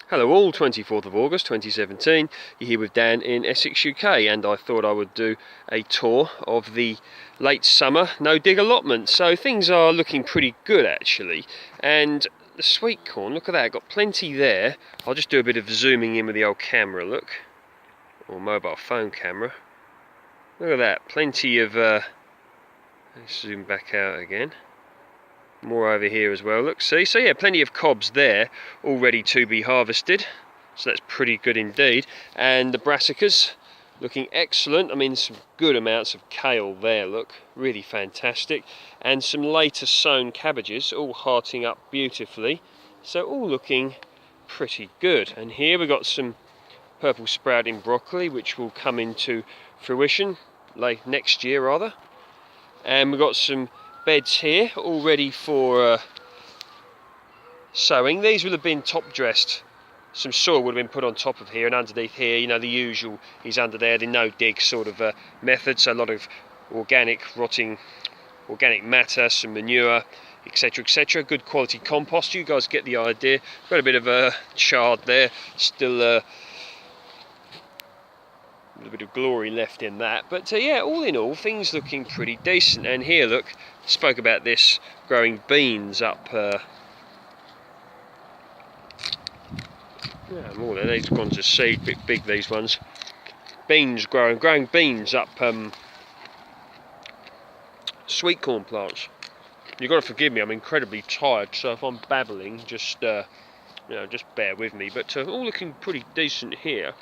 Hello all, 24th of August 2017, you're here with Dan in Essex, UK, and I thought I would do a tour of the late summer no-dig allotment. So things are looking pretty good actually, and the sweet corn, look at that, got plenty there. I'll just do a bit of zooming in with the old camera, look, or mobile phone camera. Look at that, plenty of, let's zoom back out again. More over here as well, look, see, so yeah, plenty of cobs there all ready to be harvested, so that's pretty good indeed. And the brassicas looking excellent. I mean, some good amounts of kale there, look, really fantastic, and some later sown cabbages all hearting up beautifully, so all looking pretty good. And here we've got some purple sprouting broccoli which will come into fruition late next year rather, and we've got some beds here all ready for sowing. These would have been top dressed, some soil would have been put on top of here, and underneath here, you know, the usual is under there, the no dig sort of method, so a lot of rotting organic matter, some manure, etc, etc, good quality compost. You guys get the idea. Got a bit of chard there, still a little bit of glory left in that, but yeah, all in all things looking pretty decent. And here, look, spoke about this, growing beans up yeah, more than they've gone to seed, bit big these ones. Beans growing beans up sweet corn plants. You've got to forgive me, I'm incredibly tired, so if I'm babbling, just you know, just bear with me. But all looking pretty decent here.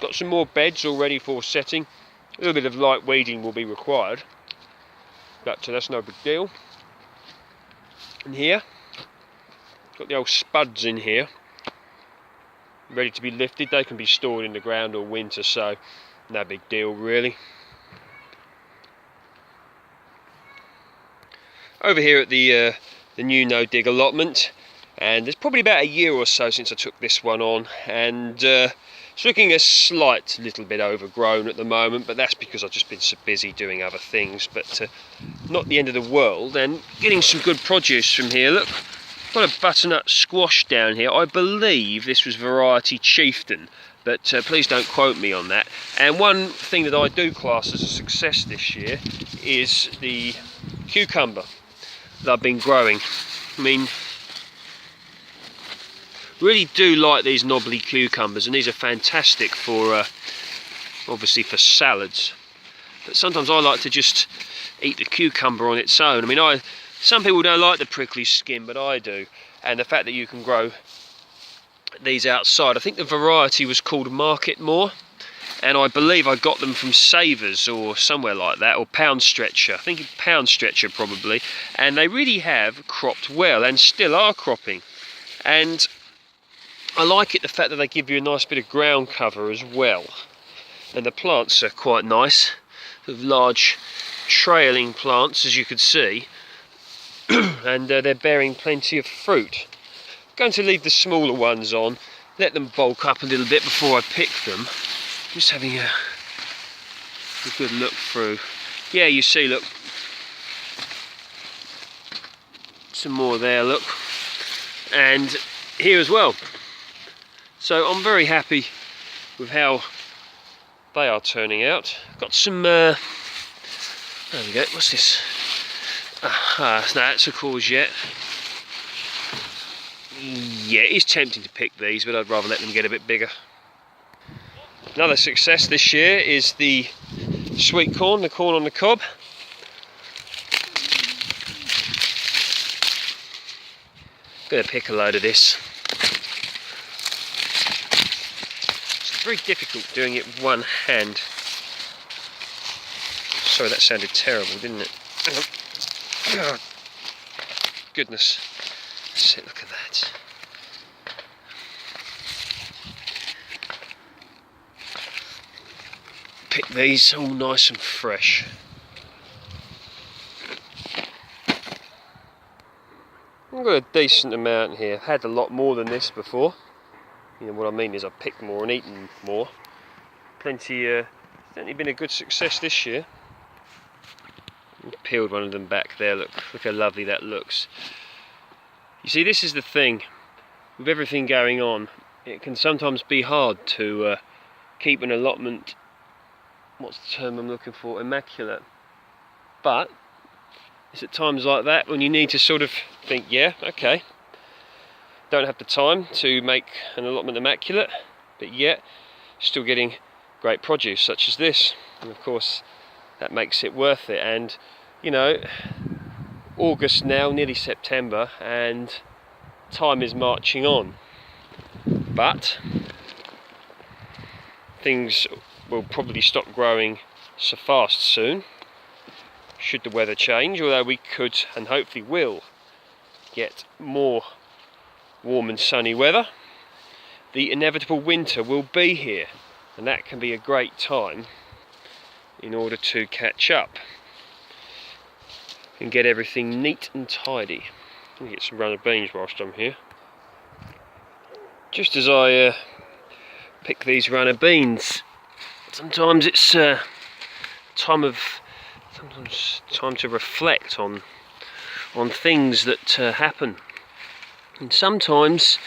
Got some more beds all ready for setting. A little bit of light weeding will be required, but that's no big deal. And here, got the old spuds in here, ready to be lifted. They can be stored in the ground all winter, so no big deal really. Over here at the new no-dig allotment, and there's probably about a year or so since I took this one on, and it's looking a slight little bit overgrown at the moment, but that's because I've just been so busy doing other things, but not the end of the world. And getting some good produce from here. Look, got a butternut squash down here. I believe this was variety Chieftain, but please don't quote me on that. And one thing that I do class as a success this year is the cucumber that I've been growing. I mean, really do like these knobbly cucumbers, and these are fantastic for obviously for salads, but sometimes I like to just eat the cucumber on its own. I mean, some people don't like the prickly skin, but I do. And the fact that you can grow these outside, I think the variety was called Market More, and I believe I got them from Savers or somewhere like that, or Pound Stretcher, I think Pound Stretcher probably, and they really have cropped well and still are cropping. And I like it, the fact that they give you a nice bit of ground cover as well. And the plants are quite nice, sort of large trailing plants as you could see, and they're bearing plenty of fruit. I'm going to leave the smaller ones on, let them bulk up a little bit before I pick them. Just having a good look through. Yeah, you see, look, some more there, look, and here as well. So I'm very happy with how they are turning out. Got some, there we go, what's this? No, that's a courgette. Yeah, it's tempting to pick these, but I'd rather let them get a bit bigger. Another success this year is the sweet corn, the corn on the cob. Gonna pick a load of this. It's very difficult doing it with one hand. Sorry, that sounded terrible, didn't it? Oh, goodness. Look at that. Pick these all nice and fresh. I've got a decent amount here. I've had a lot more than this before. You know what I mean is I've picked more and eaten more. Plenty, certainly been a good success this year. Peeled one of them back there, look how lovely that looks. You see, this is the thing with everything going on, it can sometimes be hard to keep an allotment, what's the term I'm looking for, immaculate. But it's at times like that when you need to sort of think, yeah, okay, don't have the time to make an allotment immaculate, but yet still getting great produce such as this, and of course that makes it worth it. And you know, August now, nearly September, and time is marching on, but things will probably stop growing so fast soon should the weather change, although we could and hopefully will get more warm and sunny weather. The inevitable winter will be here, and that can be a great time in order to catch up and get everything neat and tidy. Let me get some runner beans whilst I'm here. Just as I pick these runner beans, sometimes it's time to reflect on things that happen, and sometimes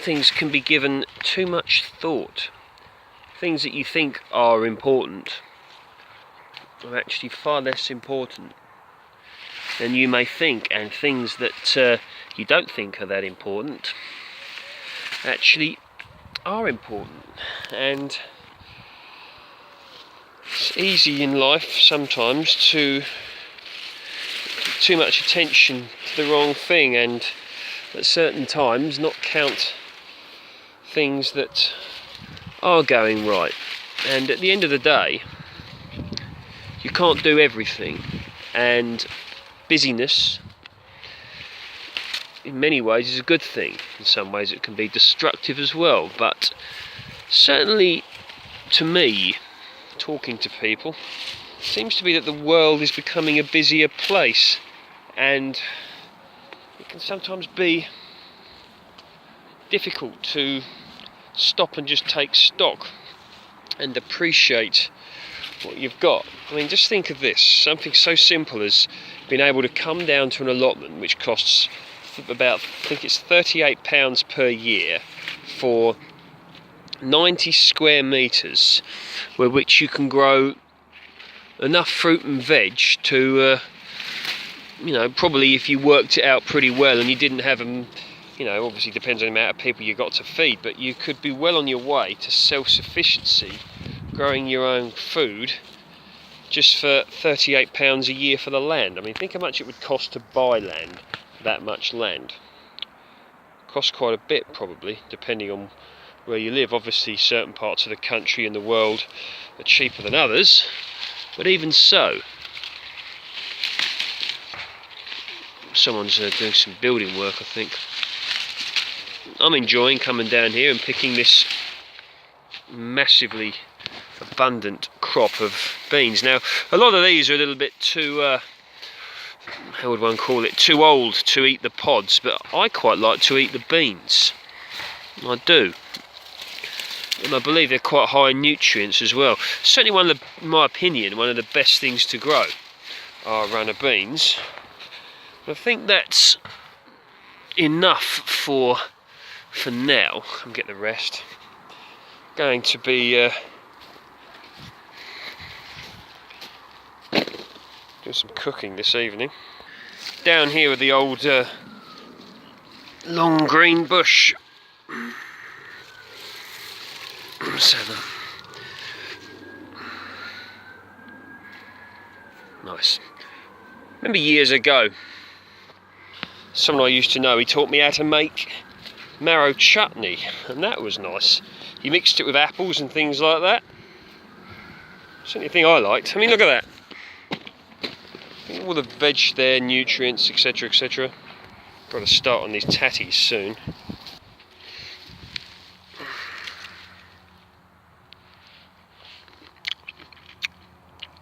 things can be given too much thought. Things that you think are important are actually far less important than you may think, and things that you don't think are that important actually are important. And it's easy in life sometimes to give too much attention to the wrong thing, and at certain times not count things that are going right. And at the end of the day, you can't do everything, and busyness in many ways is a good thing. In some ways it can be destructive as well, but certainly to me, talking to people, it seems to be that the world is becoming a busier place, and it can sometimes be difficult to stop and just take stock and appreciate what you've got. I mean, just think of this, something so simple as being able to come down to an allotment which costs about, I think it's £38 per year for 90 square metres, where which you can grow enough fruit and veg to you know, probably if you worked it out pretty well and you didn't have them, you know, obviously depends on the amount of people you got to feed, but you could be well on your way to self-sufficiency, growing your own food, just for £38 a year for the land. I mean, think how much it would cost to buy land, that much land. Costs quite a bit probably, depending on where you live. Obviously certain parts of the country and the world are cheaper than others, but even so, someone's doing some building work, I think. I'm enjoying coming down here and picking this massively abundant crop of beans. Now, a lot of these are a little bit too, how would one call it, too old to eat the pods, but I quite like to eat the beans. I do. And I believe they're quite high in nutrients as well. Certainly in my opinion, one of the best things to grow are runner beans. I think that's enough for now. I'll get the rest. Going to be doing some cooking this evening. Down here with the old long green bush. Nice. Remember years ago, someone I used to know, he taught me how to make marrow chutney, and that was nice. He mixed it with apples and things like that. Certainly a thing I liked. I mean, look at that. All the veg there, nutrients, etc, etc. Got to start on these tatties soon.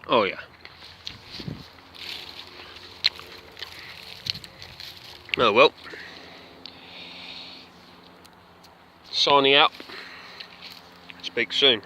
Oh yeah. Oh well. Signing out. Speak soon.